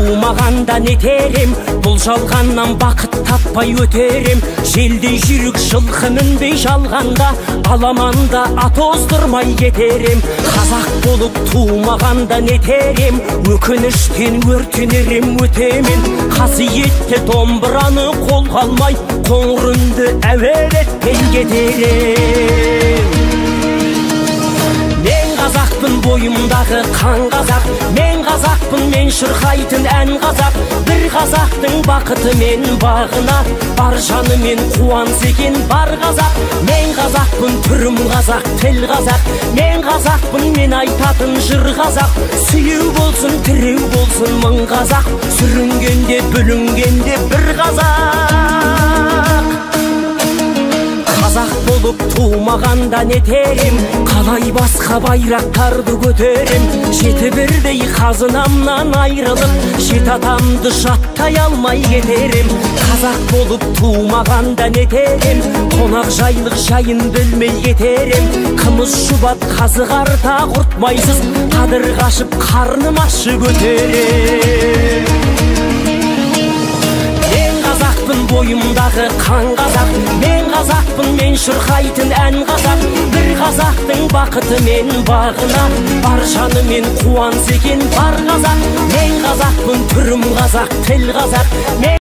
тумағанда нетерем, бұл жалғаннан бақыт таппай өтерем. Желдей жүрік жылқы мінбей жалғанда, аламанда ат оздырмай кетерем. Қазақ болып тумағанда нетерем, өкініштен өртенерем өтемен. Қасиетті домбыраны қолға алмай, қоңыр үнді әуелетпен кетерем. Мен қазақпын, бойымдағы қан қазақ, мен қазақпын, мен шырқайтын ән қазақ. Бір қазақтың бақыты мен бағына, бар жанымен қуанс екен бар қазақ. Мен қазақпын, түрім қазақ, тіл қазақ, мен қазақпын, мен айтатын жыр қазақ. Сүйеу болсын, тіреу болсын мың қазақ, сүрінгенде бүлінгенде бір қазақ. Қазақ болып тумағанда нетерем, қалай басқа байрақтарды көтерем. Жеті бірдей қазынамнан айрылып, жеті атамды жаттай алмай кетерем. Қазақ болып тумағанда нетерем, қонақ жайлық жайын білмей кетерем. Қымыз шұбат қазы қарта құртмайсыз, қадыр қашып қарным ашы көтерем. Бойымдағы қан қазақ, мен қазақпын, мен шырқайтын ән қазақ. Бір қазақтың бақыты мен бағына, бар жанымен қуанс екен бар қазақ. Мен қазақпын, түрім қазақ, тіл қазақ.